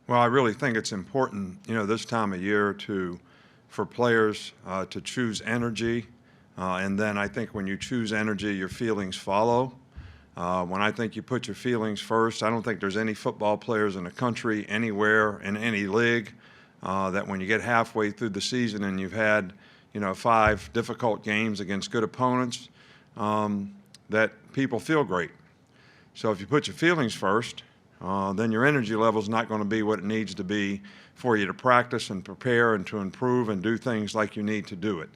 Well, I really think it's important, this time of year for players to choose energy, and then I think when you choose energy, your feelings follow. When I think you put your feelings first, I don't think there's any football players in the country, anywhere, in any league, that when you get halfway through the season and you've had, 5 difficult games against good opponents, that people feel great. So if you put your feelings first, then your energy level is not going to be what it needs to be for you to practice and prepare and to improve and do things like you need to do it.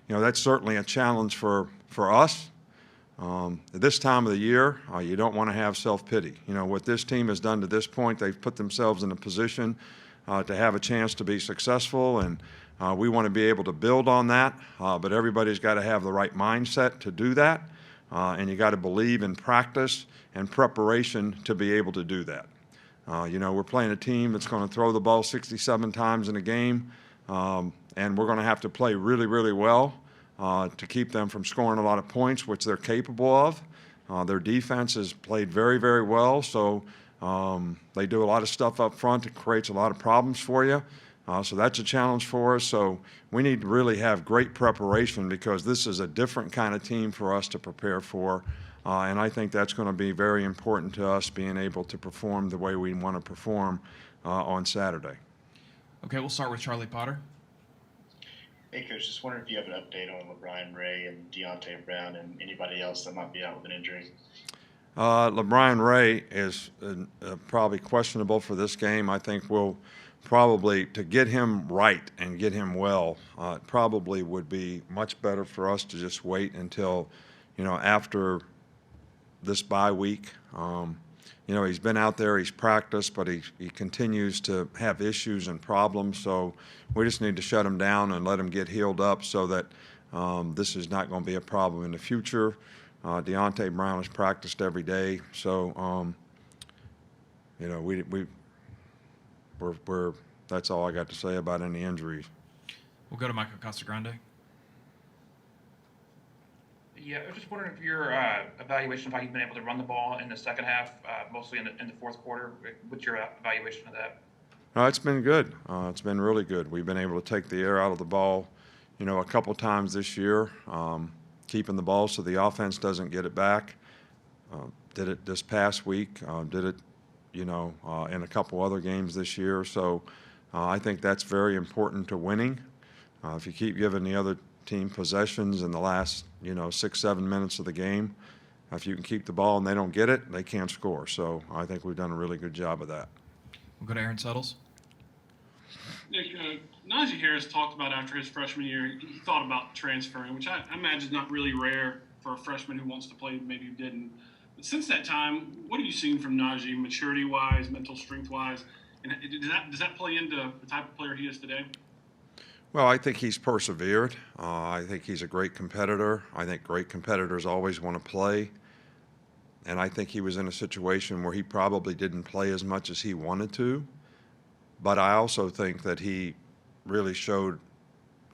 That's certainly a challenge for us. At this time of the year, you don't want to have self-pity. What this team has done to this point, they've put themselves in a position to have a chance to be successful, and we want to be able to build on that, but everybody's got to have the right mindset to do that, and you got to believe in practice and preparation to be able to do that. We're playing a team that's going to throw the ball 67 times in a game, and we're going to have to play really, really well to keep them from scoring a lot of points, which they're capable of. Their defense has played very, very well, so they do a lot of stuff up front that creates a lot of problems for you. So that's a challenge for us. So we need to really have great preparation because this is a different kind of team for us to prepare for. And I think that's going to be very important to us being able to perform the way we want to perform on Saturday. Okay, we'll start with Charlie Potter. Hey, Coach, just wondering if you have an update on LeBron Ray and Deontay Brown and anybody else that might be out with an injury. LeBron Ray is probably questionable for this game. I think we'll probably, to get him right and get him well, it probably would be much better for us to just wait until, after this bye week. He's been out there, he's practiced, but he continues to have issues and problems. So we just need to shut him down and let him get healed up so that this is not going to be a problem in the future. Deontay Brown has practiced every day. So, we're that's all I got to say about any injuries. We'll go to Michael Casagrande. Yeah, I was just wondering if your evaluation of how you've been able to run the ball in the second half, mostly in the fourth quarter. What's your evaluation of that? It's been good. It's been really good. We've been able to take the air out of the ball, a couple times this year, keeping the ball so the offense doesn't get it back. Did it this past week. Did it, in a couple other games this year. So I think that's very important to winning. If you keep giving the other team possessions in the last 6-7 minutes of the game, if you can keep the ball and they don't get it, they can't score. So I think we've done a really good job of that. We'll go to Aaron Settles. Nick, Najee Harris talked about after his freshman year he thought about transferring, which I imagine is not really rare for a freshman who wants to play, maybe who didn't. But since that time, what have you seen from Najee, maturity-wise, mental strength-wise, and does that play into the type of player he is today? Well, I think he's persevered. I think he's a great competitor. I think great competitors always want to play. And I think he was in a situation where he probably didn't play as much as he wanted to. But I also think that he really showed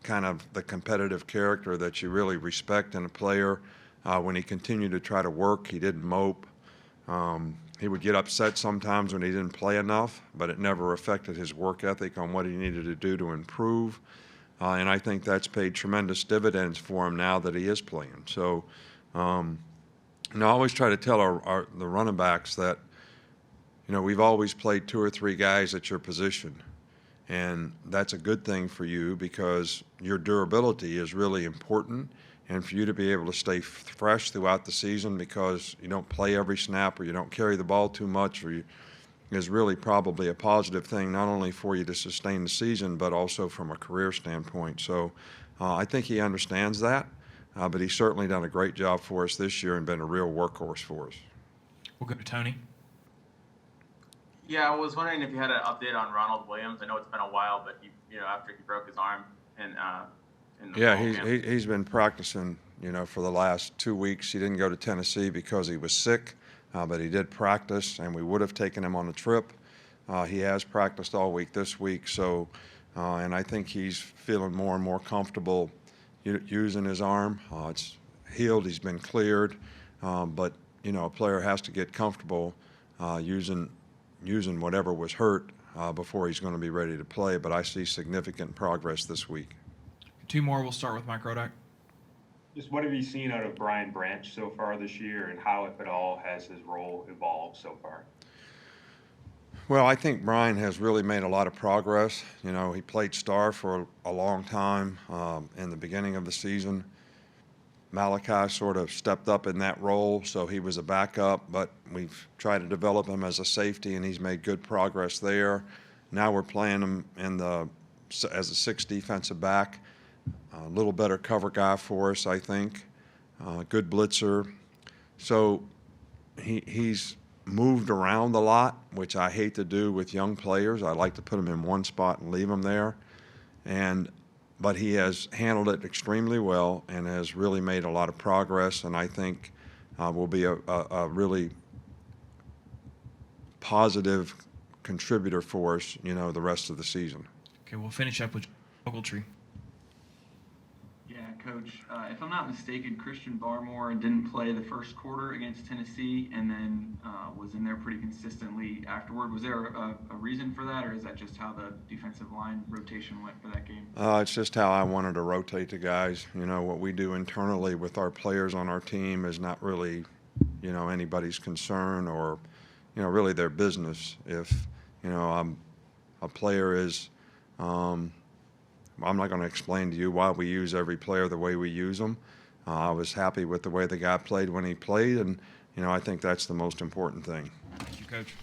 kind of the competitive character that you really respect in a player. When he continued to try to work, he didn't mope. He would get upset sometimes when he didn't play enough, but it never affected his work ethic on what he needed to do to improve. And I think that's paid tremendous dividends for him now that he is playing. So, I always try to tell the running backs that, we've always played 2 or 3 guys at your position. And that's a good thing for you because your durability is really important. And for you to be able to stay fresh throughout the season because you don't play every snap or you don't carry the ball too much is really probably a positive thing, not only for you to sustain the season, but also from a career standpoint. So I think he understands that, but he's certainly done a great job for us this year and been a real workhorse for us. We'll go to Tony. Yeah, I was wondering if you had an update on Ronald Williams. I know it's been a while, but after he broke his arm in the Yeah, fall camp. he's been practicing, for the last 2 weeks. He didn't go to Tennessee because he was sick, but he did practice, and we would have taken him on a trip. He has practiced all week this week, so and I think he's feeling more and more comfortable using his arm. It's healed. He's been cleared, but a player has to get comfortable using using whatever was hurt before he's going to be ready to play. But I see significant progress this week. Two more. We'll start with Mike Rodak. Just what have you seen out of Brian Branch so far this year, and how, if at all, has his role evolved so far? Well, I think Brian has really made a lot of progress. You know, he played star for a long time in the beginning of the season. Malachi sort of stepped up in that role, so he was a backup, but we've tried to develop him as a safety, and he's made good progress there. Now we're playing him as a 6 defensive back, a little better cover guy for us, I think, good blitzer. So he's moved around a lot, which I hate to do with young players. I like to put them in one spot and leave them there. But he has handled it extremely well and has really made a lot of progress, and I think will be a really positive contributor for us, you know, the rest of the season. Okay, we'll finish up with Ogletree. Yeah, Coach. If I'm not mistaken, Christian Barmore didn't play the first quarter against Tennessee, and then was in there pretty consistently afterward. Was there a reason for that, or is that just how the defensive line rotation went for that game? It's just how I wanted to rotate the guys. You know, what we do internally with our players on our team is not really, you know, anybody's concern or, you know, really their business. If, you know, a player is I'm not going to explain to you why we use every player the way we use them. I was happy with the way the guy played when he played, and, you know, I think that's the most important thing. Thank you, Coach.